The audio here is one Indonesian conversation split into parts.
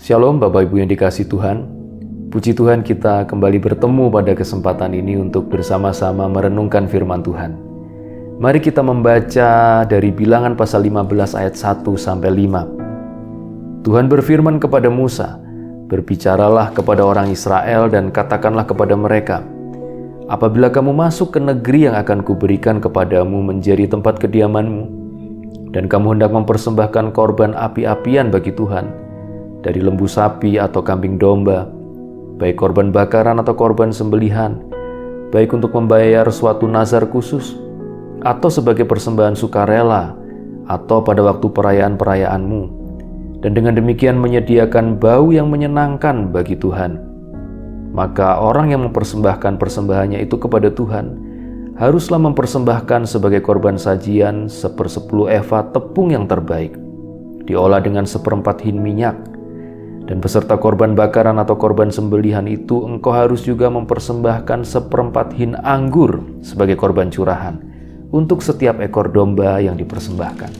Shalom Bapak Ibu yang dikasihi Tuhan. Puji Tuhan kita kembali bertemu pada kesempatan ini untuk bersama-sama merenungkan firman Tuhan. Mari kita membaca dari Bilangan pasal 15 ayat 1-5. Tuhan berfirman kepada Musa, "Berbicaralah kepada orang Israel dan katakanlah kepada mereka, apabila kamu masuk ke negeri yang akan kuberikan kepadamu menjadi tempat kediamanmu, dan kamu hendak mempersembahkan korban api-apian bagi Tuhan, dari lembu sapi atau kambing domba, baik korban bakaran atau korban sembelihan, baik untuk membayar suatu nazar khusus, atau sebagai persembahan sukarela, atau pada waktu perayaan-perayaanmu, dan dengan demikian menyediakan bau yang menyenangkan bagi Tuhan. Maka orang yang mempersembahkan persembahannya itu kepada Tuhan, haruslah mempersembahkan sebagai korban sajian 1/10 eva tepung yang terbaik, diolah dengan 1/4 hin minyak. Dan beserta korban bakaran atau korban sembelihan itu engkau harus juga mempersembahkan 1/4 hin anggur sebagai korban curahan untuk setiap ekor domba yang dipersembahkan."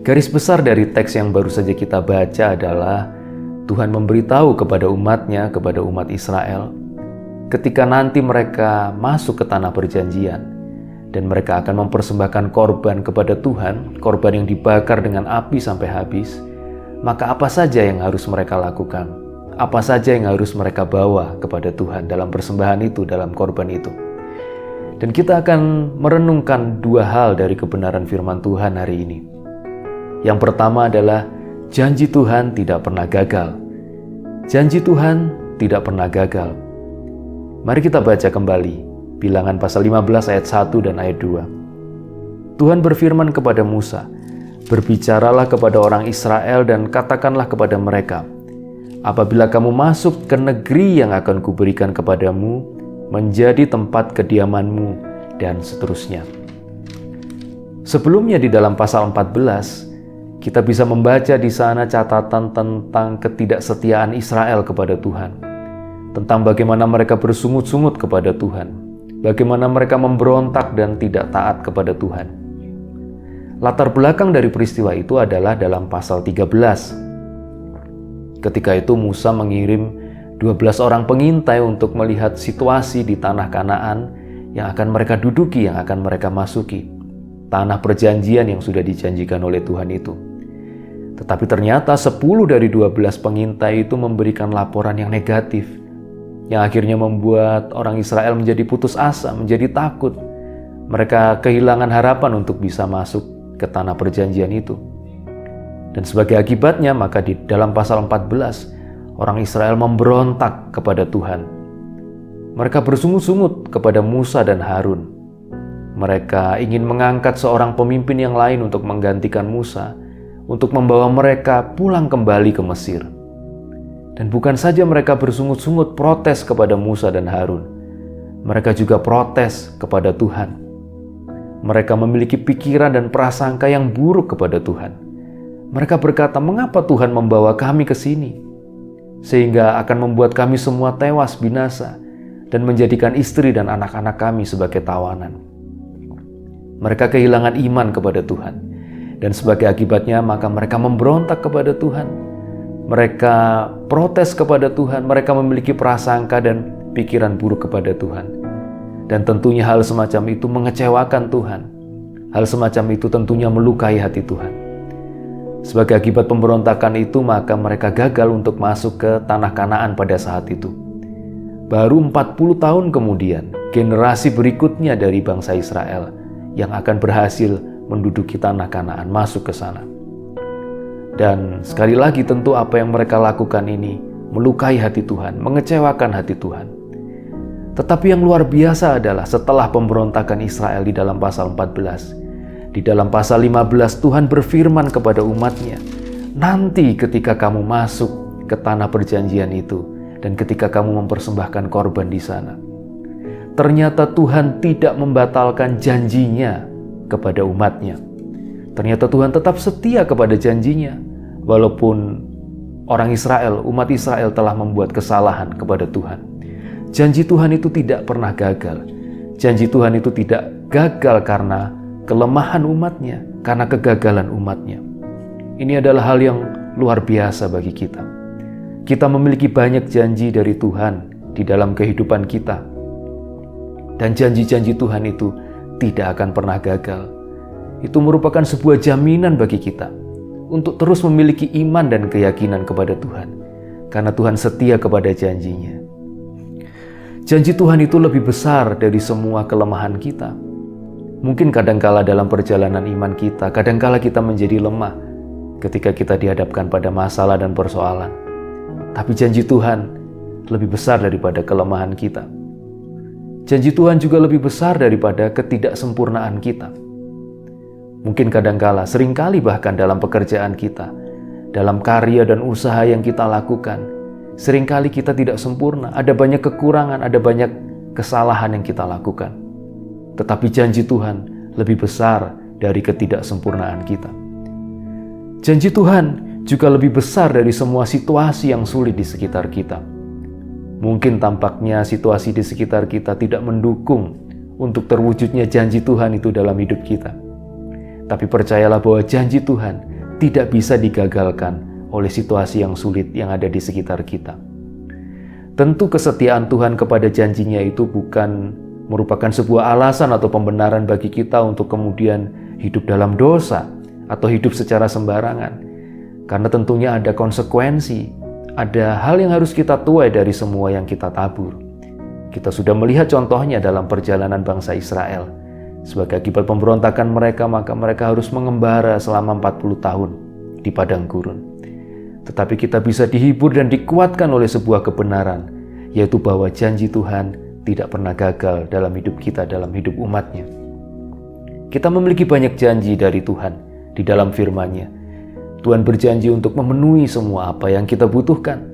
Garis besar dari teks yang baru saja kita baca adalah Tuhan memberitahu kepada umatnya, kepada umat Israel, ketika nanti mereka masuk ke tanah perjanjian dan mereka akan mempersembahkan korban kepada Tuhan, korban yang dibakar dengan api sampai habis, maka apa saja yang harus mereka lakukan? Apa saja yang harus mereka bawa kepada Tuhan dalam persembahan itu, dalam korban itu? Dan kita akan merenungkan dua hal dari kebenaran firman Tuhan hari ini. Yang pertama adalah janji Tuhan tidak pernah gagal. Janji Tuhan tidak pernah gagal. Mari kita baca kembali Bilangan pasal 15 ayat 1 dan ayat 2. Tuhan berfirman kepada Musa, "Berbicaralah kepada orang Israel dan katakanlah kepada mereka, apabila kamu masuk ke negeri yang akan kuberikan kepadamu menjadi tempat kediamanmu," dan seterusnya. Sebelumnya di dalam pasal 14, kita bisa membaca di sana catatan tentang ketidaksetiaan Israel kepada Tuhan. Tentang bagaimana mereka bersungut-sungut kepada Tuhan, bagaimana mereka memberontak dan tidak taat kepada Tuhan. Latar belakang dari peristiwa itu adalah dalam pasal 13. Ketika itu Musa mengirim 12 orang pengintai untuk melihat situasi di tanah Kanaan yang akan mereka duduki, yang akan mereka masuki. Tanah perjanjian yang sudah dijanjikan oleh Tuhan itu. Tetapi ternyata 10 dari 12 pengintai itu memberikan laporan yang negatif, yang akhirnya membuat orang Israel menjadi putus asa, menjadi takut. Mereka kehilangan harapan untuk bisa masuk ke tanah perjanjian itu. Dan sebagai akibatnya, maka di dalam pasal 14, orang Israel memberontak kepada Tuhan. Mereka bersungut-sungut kepada Musa dan Harun. Mereka ingin mengangkat seorang pemimpin yang lain untuk menggantikan Musa, untuk membawa mereka pulang kembali ke Mesir. Dan bukan saja mereka bersungut-sungut protes kepada Musa dan Harun, mereka juga protes kepada Tuhan. Mereka memiliki pikiran dan prasangka yang buruk kepada Tuhan. Mereka berkata, "Mengapa Tuhan membawa kami ke sini? Sehingga akan membuat kami semua tewas binasa dan menjadikan istri dan anak-anak kami sebagai tawanan." Mereka kehilangan iman kepada Tuhan. Dan sebagai akibatnya maka mereka memberontak kepada Tuhan. Mereka protes kepada Tuhan, mereka memiliki prasangka dan pikiran buruk kepada Tuhan. Dan tentunya hal semacam itu mengecewakan Tuhan. Hal semacam itu tentunya melukai hati Tuhan. Sebagai akibat pemberontakan itu, maka mereka gagal untuk masuk ke tanah Kanaan pada saat itu. Baru 40 tahun kemudian, generasi berikutnya dari bangsa Israel yang akan berhasil menduduki tanah Kanaan, masuk ke sana. Dan sekali lagi tentu apa yang mereka lakukan ini melukai hati Tuhan, mengecewakan hati Tuhan. Tetapi yang luar biasa adalah setelah pemberontakan Israel di dalam pasal 14, di dalam pasal 15 Tuhan berfirman kepada umatnya, "Nanti ketika kamu masuk ke tanah perjanjian itu dan ketika kamu mempersembahkan korban di sana." Ternyata Tuhan tidak membatalkan janjinya kepada umatnya. Ternyata Tuhan tetap setia kepada janjinya, walaupun orang Israel, umat Israel telah membuat kesalahan kepada Tuhan. Janji Tuhan itu tidak pernah gagal. Janji Tuhan itu tidak gagal karena kelemahan umatnya, karena kegagalan umatnya. Ini adalah hal yang luar biasa bagi kita. Kita memiliki banyak janji dari Tuhan di dalam kehidupan kita. Dan janji-janji Tuhan itu tidak akan pernah gagal. Itu merupakan sebuah jaminan bagi kita untuk terus memiliki iman dan keyakinan kepada Tuhan. Karena Tuhan setia kepada janjinya. Janji Tuhan itu lebih besar dari semua kelemahan kita. Mungkin kadangkala dalam perjalanan iman kita, kadangkala kita menjadi lemah ketika kita dihadapkan pada masalah dan persoalan. Tapi janji Tuhan lebih besar daripada kelemahan kita. Janji Tuhan juga lebih besar daripada ketidaksempurnaan kita. Mungkin kadangkala, seringkali bahkan dalam pekerjaan kita, dalam karya dan usaha yang kita lakukan, seringkali kita tidak sempurna, ada banyak kekurangan, ada banyak kesalahan yang kita lakukan. Tetapi janji Tuhan lebih besar dari ketidaksempurnaan kita. Janji Tuhan juga lebih besar dari semua situasi yang sulit di sekitar kita. Mungkin tampaknya situasi di sekitar kita tidak mendukung untuk terwujudnya janji Tuhan itu dalam hidup kita. Tapi percayalah bahwa janji Tuhan tidak bisa digagalkan oleh situasi yang sulit yang ada di sekitar kita. Tentu kesetiaan Tuhan kepada janjinya itu bukan merupakan sebuah alasan atau pembenaran bagi kita untuk kemudian hidup dalam dosa atau hidup secara sembarangan. Karena tentunya ada konsekuensi, ada hal yang harus kita tuai dari semua yang kita tabur. Kita sudah melihat contohnya dalam perjalanan bangsa Israel. Sebagai akibat pemberontakan mereka, maka mereka harus mengembara selama 40 tahun di padang gurun. Tetapi kita bisa dihibur dan dikuatkan oleh sebuah kebenaran, yaitu bahwa janji Tuhan tidak pernah gagal dalam hidup kita, dalam hidup umatnya. Kita memiliki banyak janji dari Tuhan di dalam firman-Nya. Tuhan berjanji untuk memenuhi semua apa yang kita butuhkan.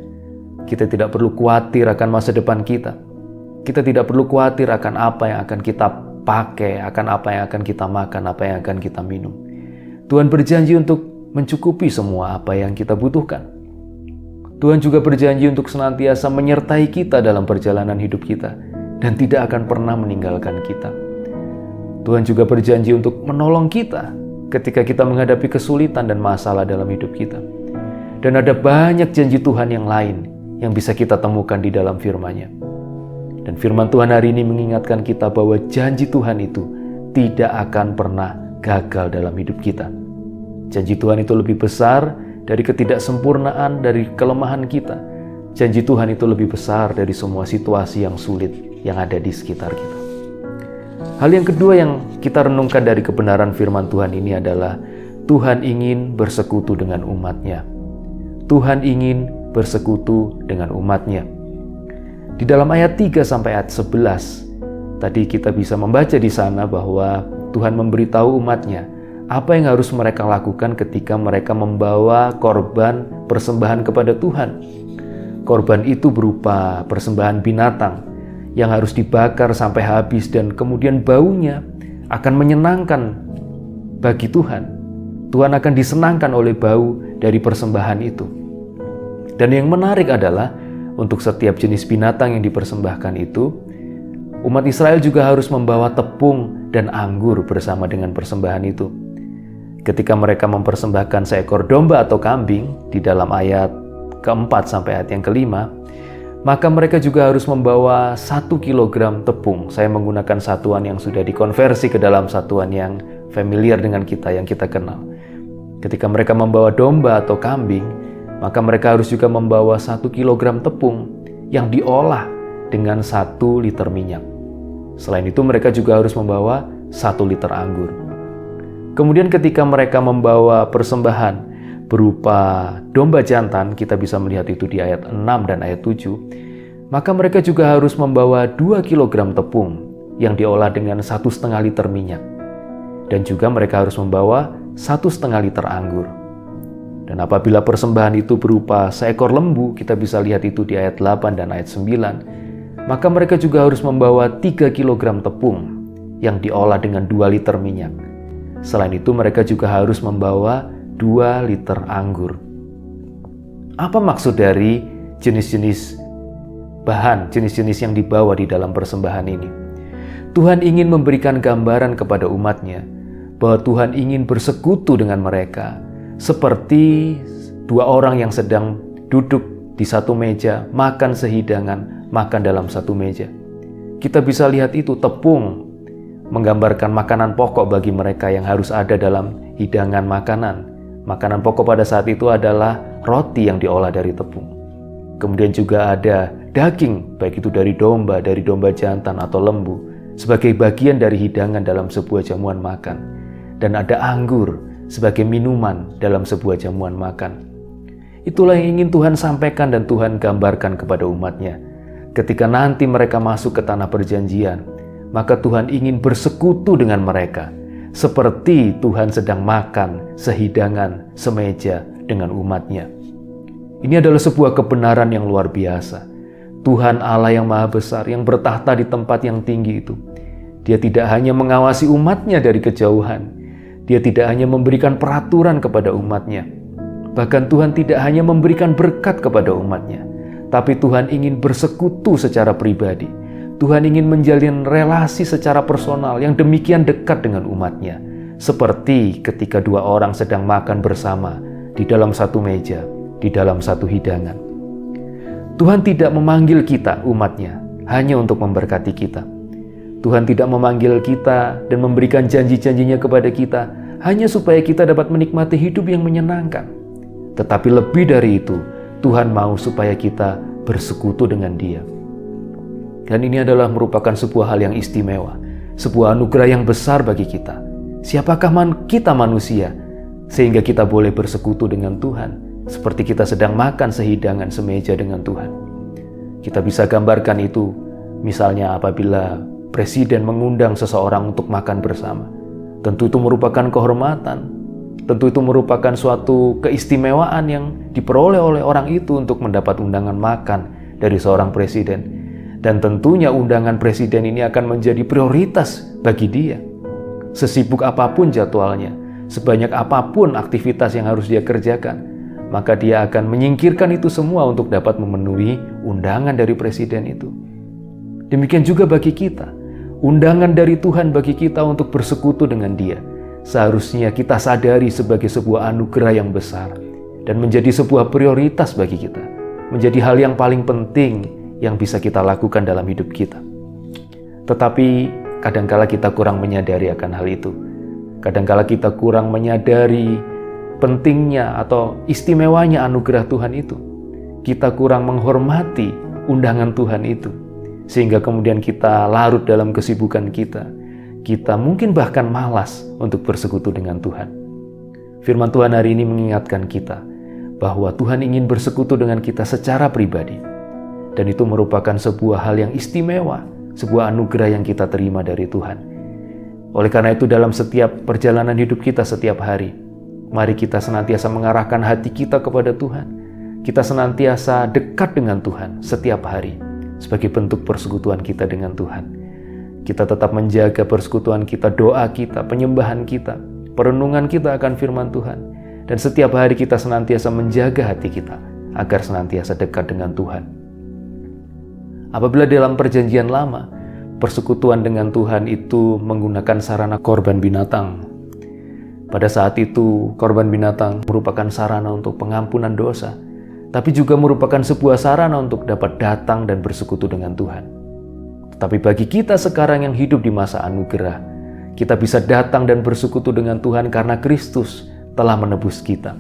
Kita tidak perlu khawatir akan masa depan kita. Kita tidak perlu khawatir akan apa yang akan kita pakai, akan apa yang akan kita makan, apa yang akan kita minum. Tuhan berjanji untuk mencukupi semua apa yang kita butuhkan. Tuhan juga berjanji untuk senantiasa menyertai kita dalam perjalanan hidup kita dan tidak akan pernah meninggalkan kita. Tuhan juga berjanji untuk menolong kita ketika kita menghadapi kesulitan dan masalah dalam hidup kita. Dan ada banyak janji Tuhan yang lain yang bisa kita temukan di dalam firman-Nya. Dan firman Tuhan hari ini mengingatkan kita bahwa janji Tuhan itu tidak akan pernah gagal dalam hidup kita. Janji Tuhan itu lebih besar dari ketidaksempurnaan, dari kelemahan kita. Janji Tuhan itu lebih besar dari semua situasi yang sulit yang ada di sekitar kita. Hal yang kedua yang kita renungkan dari kebenaran firman Tuhan ini adalah Tuhan ingin bersekutu dengan umat-Nya. Tuhan ingin bersekutu dengan umat-Nya. Di dalam ayat 3 sampai ayat 11, tadi kita bisa membaca di sana bahwa Tuhan memberitahu umat-Nya apa yang harus mereka lakukan ketika mereka membawa korban persembahan kepada Tuhan. Korban itu berupa persembahan binatang yang harus dibakar sampai habis dan kemudian baunya akan menyenangkan bagi Tuhan. Tuhan akan disenangkan oleh bau dari persembahan itu. Dan yang menarik adalah untuk setiap jenis binatang yang dipersembahkan itu, umat Israel juga harus membawa tepung dan anggur bersama dengan persembahan itu. Ketika mereka mempersembahkan seekor domba atau kambing di dalam ayat keempat sampai ayat yang kelima, maka mereka juga harus membawa 1 kilogram tepung. Saya menggunakan satuan yang sudah dikonversi ke dalam satuan yang familiar dengan kita, yang kita kenal. Ketika mereka membawa domba atau kambing, maka mereka harus juga membawa 1 kilogram tepung yang diolah dengan 1 liter minyak. Selain itu mereka juga harus membawa 1 liter anggur. Kemudian ketika mereka membawa persembahan berupa domba jantan, kita bisa melihat itu di ayat 6 dan ayat 7, maka mereka juga harus membawa 2 kilogram tepung yang diolah dengan 1,5 liter minyak. Dan juga mereka harus membawa 1,5 liter anggur. Dan apabila persembahan itu berupa seekor lembu, kita bisa lihat itu di ayat 8 dan ayat 9, maka mereka juga harus membawa 3 kilogram tepung yang diolah dengan 2 liter minyak. Selain itu mereka juga harus membawa 2 liter anggur. Apa maksud dari jenis-jenis bahan, jenis-jenis yang dibawa di dalam persembahan ini? Tuhan ingin memberikan gambaran kepada umat-Nya bahwa Tuhan ingin bersekutu dengan mereka seperti Dua orang yang sedang duduk di satu meja, makan sehidangan, makan dalam satu meja. Kita bisa lihat itu, tepung menggambarkan makanan pokok bagi mereka yang harus ada dalam hidangan makanan. Makanan pokok pada saat itu adalah roti yang diolah dari tepung. Kemudian juga ada daging, baik itu dari domba jantan atau lembu, sebagai bagian dari hidangan dalam sebuah jamuan makan. Dan ada anggur sebagai minuman dalam sebuah jamuan makan. Itulah yang ingin Tuhan sampaikan dan Tuhan gambarkan kepada umatnya. Ketika nanti mereka masuk ke tanah perjanjian, maka Tuhan ingin bersekutu dengan mereka, seperti Tuhan sedang makan sehidangan semeja dengan umatnya. Ini adalah sebuah kebenaran yang luar biasa. Tuhan Allah yang Maha Besar, yang bertahta di tempat yang tinggi itu, Dia tidak hanya mengawasi umatnya dari kejauhan, Dia tidak hanya memberikan peraturan kepada umatnya, bahkan Tuhan tidak hanya memberikan berkat kepada umatnya, tapi Tuhan ingin bersekutu secara pribadi. Tuhan ingin menjalin relasi secara personal yang demikian dekat dengan umatnya, seperti ketika dua orang sedang makan bersama di dalam satu meja, di dalam satu hidangan. Tuhan tidak memanggil kita, umatnya, hanya untuk memberkati kita. Tuhan tidak memanggil kita dan memberikan janji-janjinya kepada kita hanya supaya kita dapat menikmati hidup yang menyenangkan. Tetapi lebih dari itu, Tuhan mau supaya kita bersekutu dengan Dia. Dan ini adalah merupakan sebuah hal yang istimewa, sebuah anugerah yang besar bagi kita. Siapakah kita manusia sehingga kita boleh bersekutu dengan Tuhan, seperti kita sedang makan sehidangan semeja dengan Tuhan. Kita bisa gambarkan itu, misalnya apabila presiden mengundang seseorang untuk makan bersama. Tentu itu merupakan kehormatan, tentu itu merupakan suatu keistimewaan yang diperoleh oleh orang itu untuk mendapat undangan makan dari seorang presiden. Dan tentunya undangan presiden ini akan menjadi prioritas bagi dia. Sesibuk apapun jadwalnya, sebanyak apapun aktivitas yang harus dia kerjakan, maka dia akan menyingkirkan itu semua untuk dapat memenuhi undangan dari presiden itu. Demikian juga bagi kita, undangan dari Tuhan bagi kita untuk bersekutu dengan Dia. Seharusnya kita sadari sebagai sebuah anugerah yang besar dan menjadi sebuah prioritas bagi kita, menjadi hal yang paling penting yang bisa kita lakukan dalam hidup kita. Tetapi kadangkala kita kurang menyadari akan hal itu. Kadangkala kita kurang menyadari pentingnya atau istimewanya anugerah Tuhan itu. Kita kurang menghormati undangan Tuhan itu, sehingga kemudian kita larut dalam kesibukan kita. Kita mungkin bahkan malas untuk bersekutu dengan Tuhan. Firman Tuhan hari ini mengingatkan kita bahwa Tuhan ingin bersekutu dengan kita secara pribadi. Dan itu merupakan sebuah hal yang istimewa, sebuah anugerah yang kita terima dari Tuhan. Oleh karena itu dalam setiap perjalanan hidup kita setiap hari, mari kita senantiasa mengarahkan hati kita kepada Tuhan. Kita senantiasa dekat dengan Tuhan setiap hari sebagai bentuk persekutuan kita dengan Tuhan. Kita tetap menjaga persekutuan kita, doa kita, penyembahan kita, perenungan kita akan firman Tuhan. Dan setiap hari kita senantiasa menjaga hati kita agar senantiasa dekat dengan Tuhan. Apabila dalam perjanjian lama, persekutuan dengan Tuhan itu menggunakan sarana korban binatang. Pada saat itu, korban binatang merupakan sarana untuk pengampunan dosa, tapi juga merupakan sebuah sarana untuk dapat datang dan bersekutu dengan Tuhan. Tetapi bagi kita sekarang yang hidup di masa anugerah, kita bisa datang dan bersekutu dengan Tuhan karena Kristus telah menebus kita.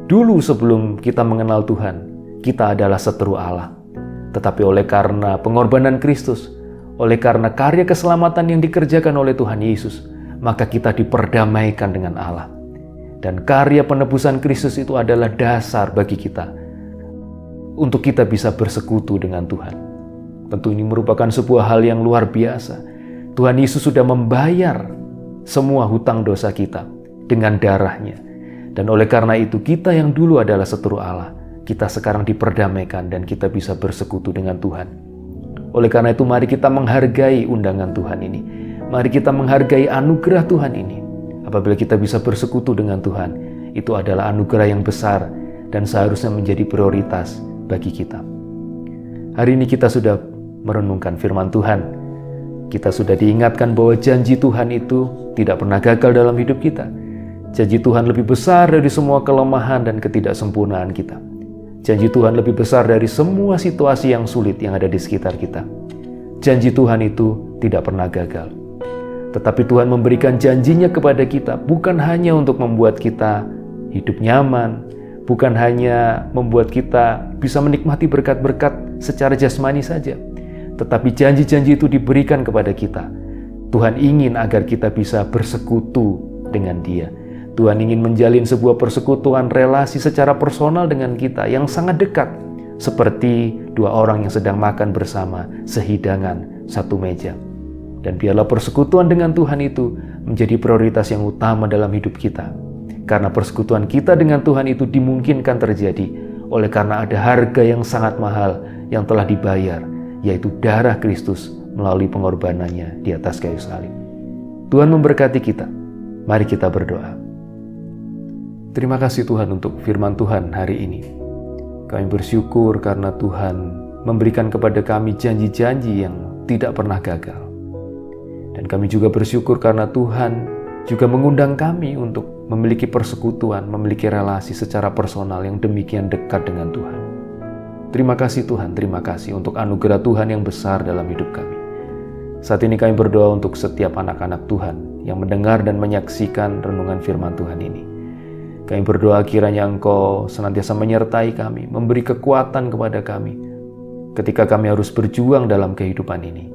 Dulu sebelum kita mengenal Tuhan, kita adalah seteru Allah. Tetapi oleh karena pengorbanan Kristus, oleh karena karya keselamatan yang dikerjakan oleh Tuhan Yesus, maka kita diperdamaikan dengan Allah. Dan karya penebusan Kristus itu adalah dasar bagi kita untuk kita bisa bersekutu dengan Tuhan. Tentu ini merupakan sebuah hal yang luar biasa. Tuhan Yesus sudah membayar semua hutang dosa kita dengan darahnya. Dan oleh karena itu kita yang dulu adalah seteru Allah, kita sekarang diperdamaikan dan kita bisa bersekutu dengan Tuhan. Oleh karena itu mari kita menghargai undangan Tuhan ini. Mari kita menghargai anugerah Tuhan ini. Apabila kita bisa bersekutu dengan Tuhan, itu adalah anugerah yang besar dan seharusnya menjadi prioritas bagi kita. Hari ini kita sudah merenungkan firman Tuhan. Kita sudah diingatkan bahwa janji Tuhan itu tidak pernah gagal dalam hidup kita. Janji Tuhan lebih besar dari semua kelemahan dan ketidaksempurnaan kita. Janji Tuhan lebih besar dari semua situasi yang sulit yang ada di sekitar kita. Janji Tuhan itu tidak pernah gagal. Tetapi Tuhan memberikan janjinya kepada kita bukan hanya untuk membuat kita hidup nyaman, bukan hanya membuat kita bisa menikmati berkat-berkat secara jasmani saja, tetapi janji-janji itu diberikan kepada kita. Tuhan ingin agar kita bisa bersekutu dengan Dia. Tuhan ingin menjalin sebuah persekutuan relasi secara personal dengan kita yang sangat dekat, seperti dua orang yang sedang makan bersama sehidangan satu meja. Dan biarlah persekutuan dengan Tuhan itu menjadi prioritas yang utama dalam hidup kita. Karena persekutuan kita dengan Tuhan itu dimungkinkan terjadi oleh karena ada harga yang sangat mahal yang telah dibayar, yaitu darah Kristus melalui pengorbanannya di atas kayu salib. Tuhan memberkati kita. Mari kita berdoa. Terima kasih Tuhan untuk firman Tuhan hari ini. Kami bersyukur karena Tuhan memberikan kepada kami janji-janji yang tidak pernah gagal. Dan kami juga bersyukur karena Tuhan juga mengundang kami untuk memiliki persekutuan, memiliki relasi secara personal yang demikian dekat dengan Tuhan. Terima kasih Tuhan, terima kasih untuk anugerah Tuhan yang besar dalam hidup kami. Saat ini kami berdoa untuk setiap anak-anak Tuhan yang mendengar dan menyaksikan renungan firman Tuhan ini. Kami berdoa kiranya Engkau senantiasa menyertai kami, memberi kekuatan kepada kami ketika kami harus berjuang dalam kehidupan ini.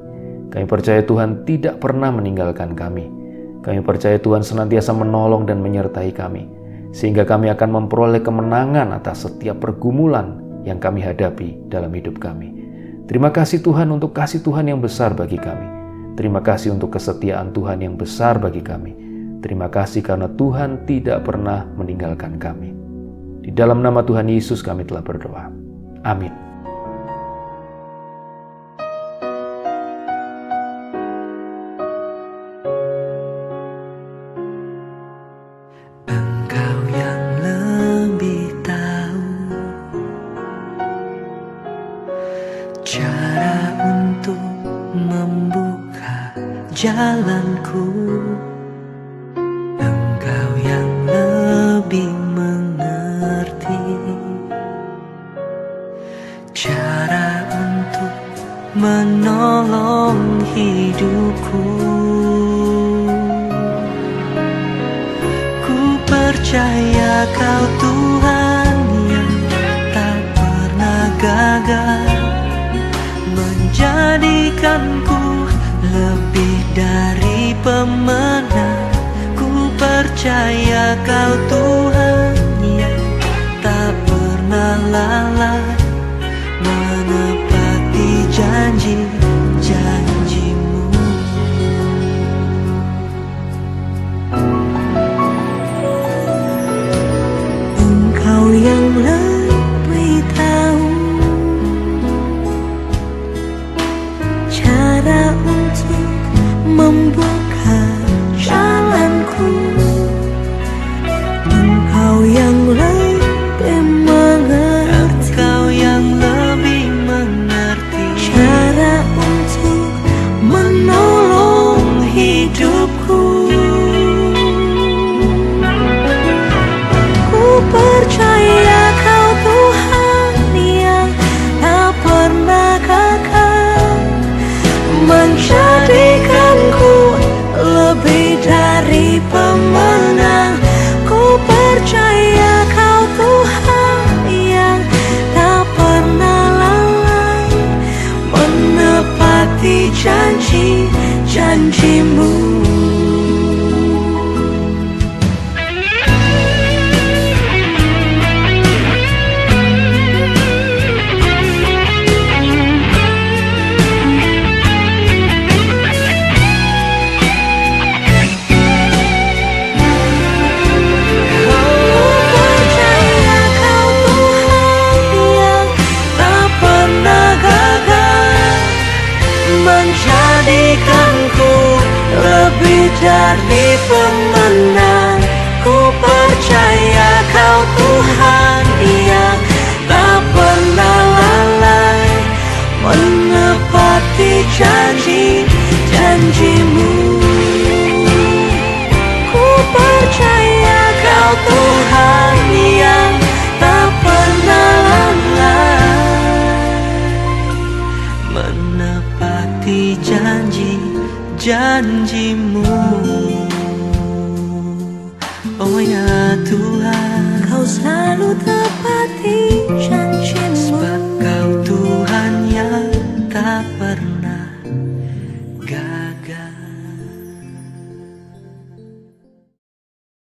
Kami percaya Tuhan tidak pernah meninggalkan kami. Kami percaya Tuhan senantiasa menolong dan menyertai kami, sehingga kami akan memperoleh kemenangan atas setiap pergumulan yang kami hadapi dalam hidup kami. Terima kasih Tuhan untuk kasih Tuhan yang besar bagi kami. Terima kasih untuk kesetiaan Tuhan yang besar bagi kami. Terima kasih karena Tuhan tidak pernah meninggalkan kami. Di dalam nama Tuhan Yesus kami telah berdoa. Amin. Engkau yang lebih tahu cara untuk membuka jalanku. Lebih mengerti cara untuk menolong hidupku. Ku percaya Kau Tuhan yang tak pernah gagal, menjadikanku lebih dari pemenang. Percaya Kau Tuhan yang tak pernah lalai, menepati janji-janji-Mu. Engkau yang lebih tahu cara untuk membuka jalanku. Engkau yang lebih mengerti, Engkau yang lebih mengerti cara untuk menolong hidupku. Ku percaya Kau Tuhan yang tak pernah gagal, menjadikanku lebih dari pemenang. Ku percaya Kau Tuhan yang tak pernah lalai, menepati janji-janji-Mu. Menjadikanku lebih dari pemenang. Ku percaya Kau Tuhan yang tak pernah lalai, menepati janji-janji-Mu. Ku percaya Oh ya Tuhan, Kau selalu tepat